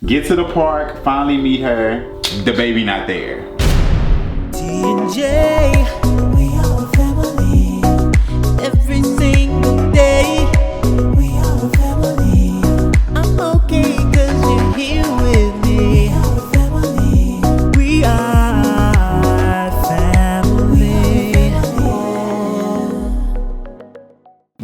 Get to the park, finally meet her, the baby not there. T&J, we are a family. Every single day, we are a family. I'm okay cause you're here with me. We are a family. We are family.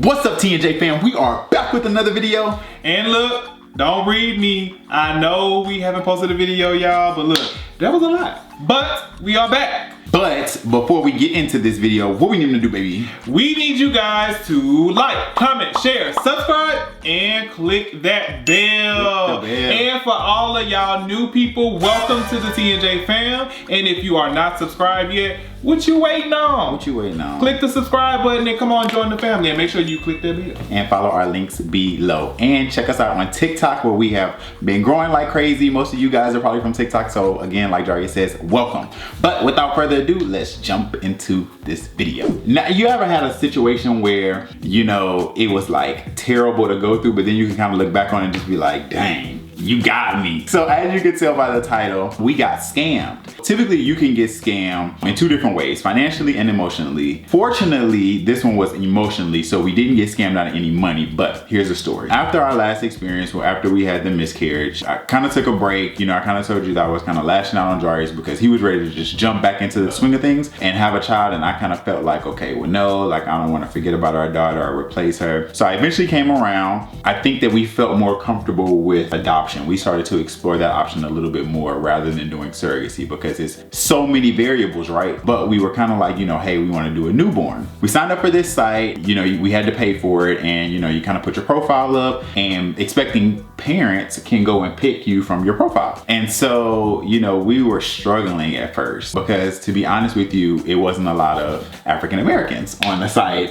What's up, T&J fam? We are back with another video. And look, don't read me. I know we haven't posted a video, y'all, but look, that was a lot. But we are back. But before we get into this video, what we need to do, baby? We need you guys to like, comment, share, subscribe, and click that bell. Click the bell. And for all of y'all new people, welcome to the T&J fam. And if you are not subscribed yet, what you waiting on? What you waiting on? Click the subscribe button and come on, join the family. And make sure you click that bell. And follow our links below. And check us out on TikTok, where we have been growing like crazy. Most of you guys are probably from TikTok. So again, like Jarius says, welcome. But without further ado, let's jump into this video. Now, you ever had a situation where, you know, it was like terrible to go through, but then you can kind of look back on it and just be like, dang, you got me. So as you can tell by the title, we got scammed. Typically, you can get scammed in two different ways, financially and emotionally. Fortunately, this one was emotionally, so we didn't get scammed out of any money, but here's the story. After our last experience, well, after we had the miscarriage, I kind of took a break. You know, I kind of told you that I was kind of lashing out on Jarius because he was ready to just jump back into the swing of things and have a child, and I kind of felt like, okay, well, no, like I don't want to forget about our daughter or replace her. So I eventually came around. I think that we felt more comfortable with adoption. We started to explore that option a little bit more rather than doing surrogacy because it's so many variables, right? But we were kind of like, you know, hey, we want to do a newborn. We signed up for this site, you know, we had to pay for it, and you know, you kind of put your profile up, and expecting parents can go and pick you from your profile. And so, you know, we were struggling at first because, to be honest with you, it wasn't a lot of African Americans on the site.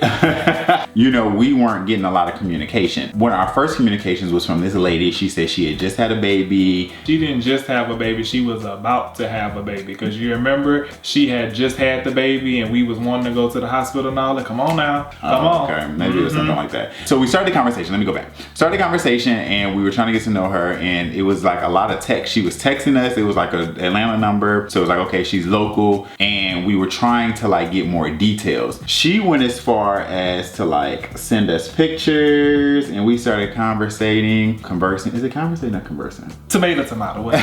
You know, we weren't getting a lot of communication. One of our first communications was from this lady. She said she had just had a baby. She didn't just have a baby, she was about to have a baby, because you remember she had just had the baby and we was wanting to go to the hospital and all that. Come on now, come on. Okay, maybe it was something like that. So we started the conversation. Let me go back. Started the conversation, and we were trying to get to know her, and it was like a lot of text. She was texting us. It was like an Atlanta number, so it was like, okay, she's local, and we were trying to like get more details. She went as far as to like send us pictures, and we started conversing. Is it conversing or conversing? Tomato, what?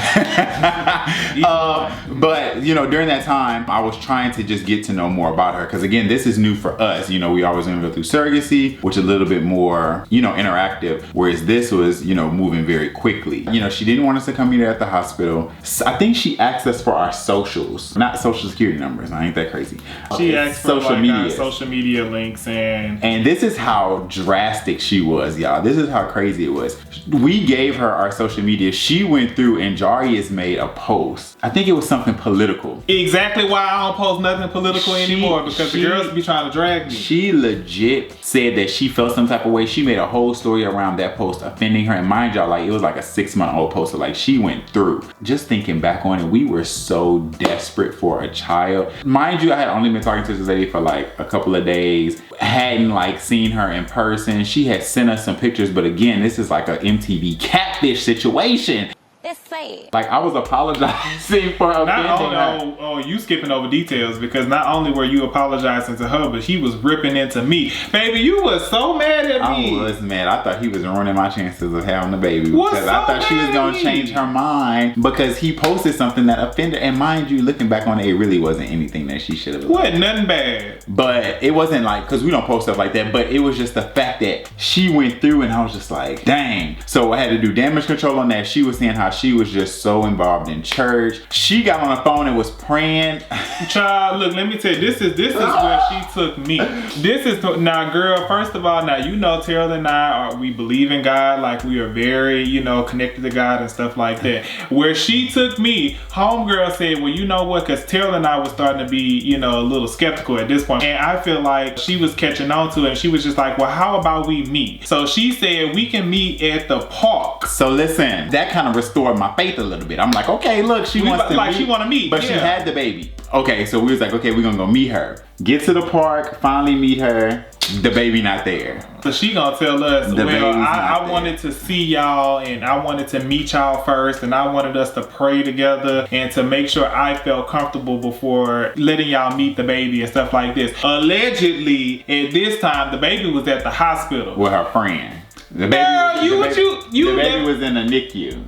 But you know, during that time, I was trying to just get to know more about her, because again, this is new for us. You know, we always gonna go through surrogacy, which is a little bit more, you know, interactive, whereas this was, you know, moving very quickly. You know, she didn't want us to come meet her at the hospital. I think she asked us for our socials, not social security numbers. I ain't that crazy. She asked for social media, social media links, and this is how drastic she was, y'all. This is how crazy it was. We gave her our social media. She went through, and Jarius made a post. I think it was something political. Exactly why I don't post nothing political anymore, because the girls be trying to drag me. She legit said that she felt some type of way. She made a whole story around that post offending her, and mind y'all, like it was like a 6-month-old post, so like she went through. Just thinking back on it, we were so desperate for a child. Mind you, I had only been talking to this lady for like a couple of days. Hadn't like seen her in person. She had sent us some pictures, but again, this is like a MTV catfish situation. That's sad. Like I was apologizing for offending her. Oh, you skipping over details, because not only were you apologizing to her, but he was ripping into me. Baby, you was so mad at me. I was mad. I thought he was ruining my chances of having a baby, because I thought she was gonna change her mind because he posted something that offended. And mind you, looking back on it, it really wasn't anything that she should have. What? Nothing bad. But it wasn't like, because we don't post stuff like that, but it was just the fact that she went through, and I was just like, dang. So I had to do damage control on that. She was saying how she was just so involved in church. She got on the phone and was praying. Child, look, let me tell you, this is where she took me. Now, girl, first of all, now you know Terrell and I we believe in God, like we are very, you know, connected to God and stuff like that. Where she took me, homegirl said, well, you know what, because Terrell and I was starting to be, you know, a little skeptical at this point, and I feel like she was catching on to it, and she was just like, well, how about we meet? So she said we can meet at the park. So listen, that kind of restored my faith a little bit. I'm like, okay, look, she wants to meet. She want to meet, but she had the baby. Okay, so we was like, okay, we're gonna go meet her. Get to the park, finally meet her. the baby not there. So she gonna tell us, The baby's well, not I there. wanted to see y'all and I wanted to meet y'all first and I wanted us to pray together and to make sure I felt comfortable before letting y'all meet the baby and stuff like this. Allegedly, at this time, the baby was at the hospital. With her friend. The baby Girl, the baby was in the NICU.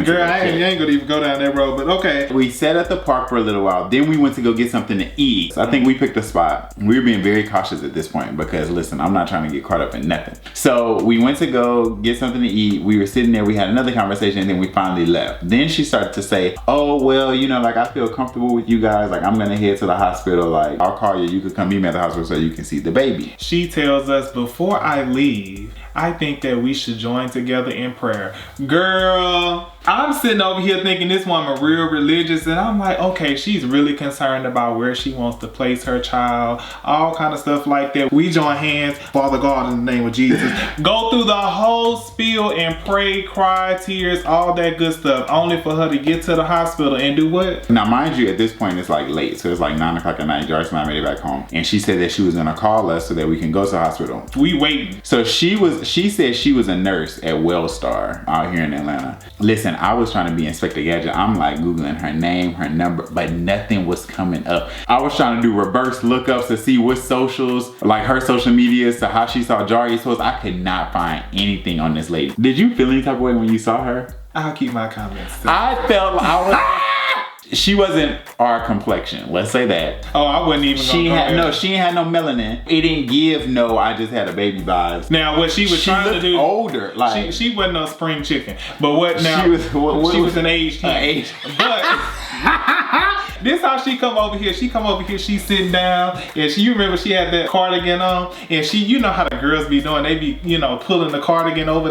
Girl, I ain't gonna even go down that road, but okay. We sat at the park for a little while. Then we went to go get something to eat. So I think we picked a spot. We were being very cautious at this point because listen, I'm not trying to get caught up in nothing. So we went to go get something to eat. We were sitting there, we had another conversation, and then we finally left. Then she started to say, oh, well, you know, like I feel comfortable with you guys. Like I'm gonna head to the hospital. Like I'll call you. You could come meet me at the hospital so you can see the baby. She tells us, before I leave, I think that we should join together in prayer. Girl, I'm sitting over here thinking this woman real religious, and I'm like, okay, she's really concerned about where she wants to place her child, all kind of stuff like that. We join hands, Father God, in the name of Jesus. Go through the whole spiel and pray, cry, tears, all that good stuff, only for her to get to the hospital and do what? Now, mind you, at this point, it's like late. So it's like 9 o'clock at night. Jarvis and I made it back home. And she said that she was gonna call us so that we can go to the hospital. We waiting. So she said she was a nurse at Wellstar out here in Atlanta. Listen, I was trying to be Inspector Gadget. I'm like Googling her name, her number, but nothing was coming up. I was trying to do reverse lookups to see what socials, like her social medias, to how she saw Jarius post. I could not find anything on this lady. Did you feel any type of way when you saw her? I'll keep my comments. I felt like I was she wasn't our complexion, let's say that. Oh, I wasn't even She gonna had go no, there. she ain't had no melanin. It didn't give no, I just had a baby vibes. Now, what she was She trying to looked do, older, like she wasn't no spring chicken. But what now? She was- what she was- was an aged hen. aged- But this how she come over here. She come over here, she's sitting down, and you remember she had that cardigan on, and she, you know how the girls be doing, they be, you know, pulling the cardigan over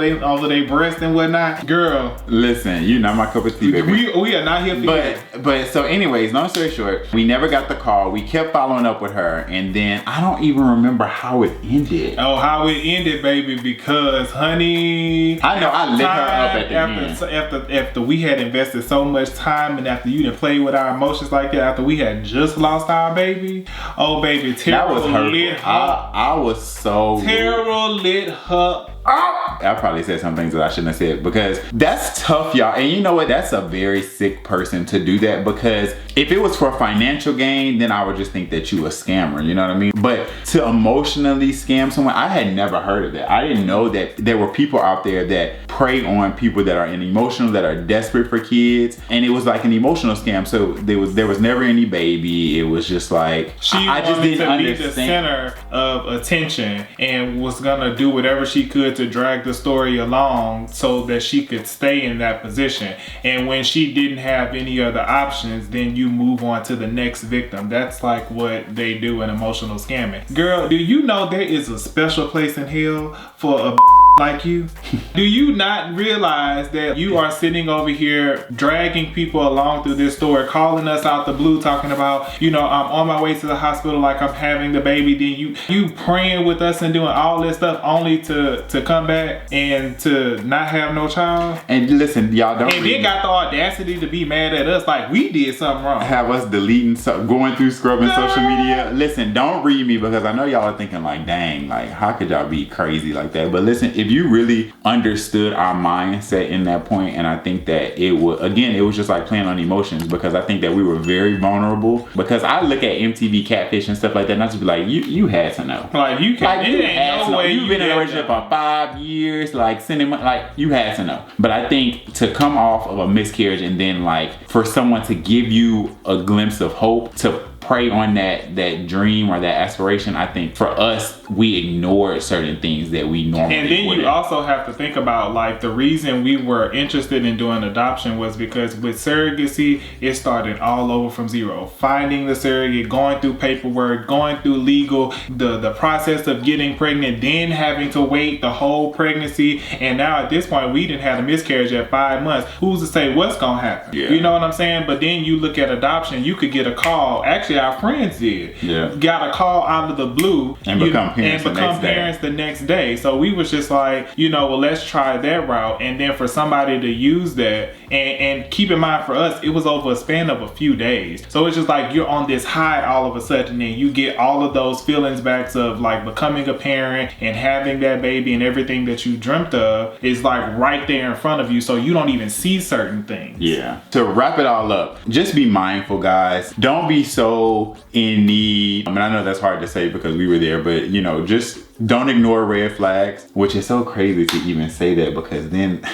their breast and whatnot. Girl, listen, you're not my cup of tea, baby. we are not here for that. But so anyways, long story short, we never got the call. We kept following up with her, and then I don't even remember how it ended. Oh, how it ended, baby, because honey, I know I lit her up at the end. after we had invested so much time and after you done played with our emotions like that, after we had just lost our baby, oh baby, That was Terrell lit hurtful. her. I was so Terrell lit her up. I probably said some things that I shouldn't have said because that's tough, y'all. And you know what? That's a very sick person to do that, because if it was for financial gain, then I would just think that you a scammer, you know what I mean? But to emotionally scam someone, I had never heard of that. I didn't know that there were people out there that prey on people that are emotional, that are desperate for kids. And it was like an emotional scam. So there was never any baby. It was just like, I just wanted didn't to be understand. the center of attention and was gonna do whatever she could to drag the story along so that she could stay in that position. And when she didn't have any other options, then you move on to the next victim. That's like what they do in emotional scamming. Girl, do you know there is a special place in hell for a like you? Do you not realize that you are sitting over here dragging people along through this story, calling us out the blue, talking about, you know, I'm on my way to the hospital like I'm having the baby, then you praying with us and doing all this stuff only to come back and to not have no child? And listen, y'all don't And then got the audacity to be mad at us like we did something wrong. have us deleting, going through scrubbing social media. Listen, don't read me, because I know y'all are thinking like, dang, like how could y'all be crazy like that? But listen, if you really understood our mindset in that point, and I think that it was just like playing on emotions, because I think that we were very vulnerable, because I look at MTV Catfish and stuff like that and I just be like, you had to know. Like you can't, Like, you had to know. way You've been in a relationship for 5 years, like sending money, like you had to know. But I think to come off of a miscarriage and then like for someone to give you a glimpse of hope, to prey on that dream or that aspiration, I think for us, we ignored certain things that we normally And then wouldn't. you also have to think about like the reason we were interested in doing adoption was because with surrogacy, it started all over from zero. Finding the surrogate, going through paperwork, going through legal, the process of getting pregnant, then having to wait the whole pregnancy. And now at this point, we didn't have a miscarriage at 5 months. Who's to say what's gonna happen? Yeah. You know what I'm saying? But then you look at adoption, you could get a call. Actually, actually our friends did. Yeah. Got a call out of the blue and become parents, the next day. So we was just like, you know, well, let's try that route. And then for somebody to use that, and keep in mind for us, it was over a span of a few days. So it's just like you're on this high all of a sudden, and you get all of those feelings back of like becoming a parent and having that baby, and everything that you dreamt of is like right there in front of you. So you don't even see certain things. Yeah. To wrap it all up, just be mindful, guys. Don't be so in need. I mean, I know that's hard to say because we were there, but you know, just don't ignore red flags, which is so crazy to even say that, because then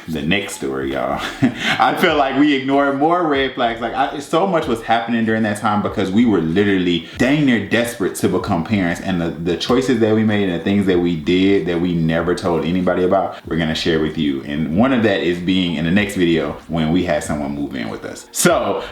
the next story, y'all. I feel like we ignored more red flags. Like so much was happening during that time because we were literally dang near desperate to become parents, and the choices that we made and the things that we did that we never told anybody about, we're gonna share with you. And one of that is being in the next video when we had someone move in with us. So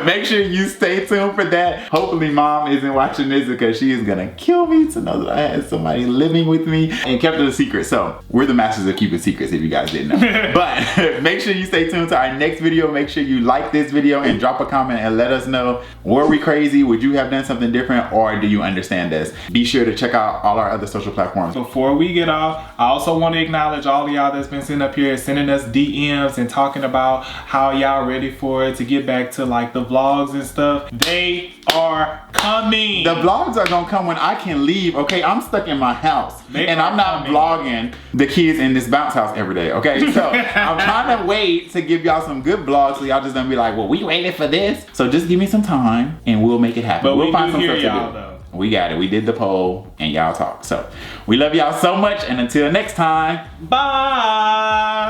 make sure you stay tuned for that. Hopefully mom isn't watching this because she is gonna kill me to know that I had somebody living with me and kept it a secret. So we're the masters of keeping secrets, if you guys didn't know. But make sure you stay tuned to our next video. Make sure you like this video and drop a comment and let us know, were we crazy? Would you have done something different, or do you understand us? Be sure to check out all our other social platforms. Before we get off, I also want to acknowledge all of y'all that's been sitting up here sending us DMs and talking about how y'all ready for it to get back to like the vlogs and stuff. They are coming. The vlogs are gonna come when I can leave, okay? I'm stuck in my house and I'm not vlogging the kids in this bounce house every day, okay? So I'm trying to wait to give y'all some good vlogs so y'all just gonna be like, well, we waited for this. So just give me some time and we'll make it happen. But we'll find some stuff stuff to do. Though. We got it. We did the poll and y'all talk. So we love y'all so much, and until next time, Bye.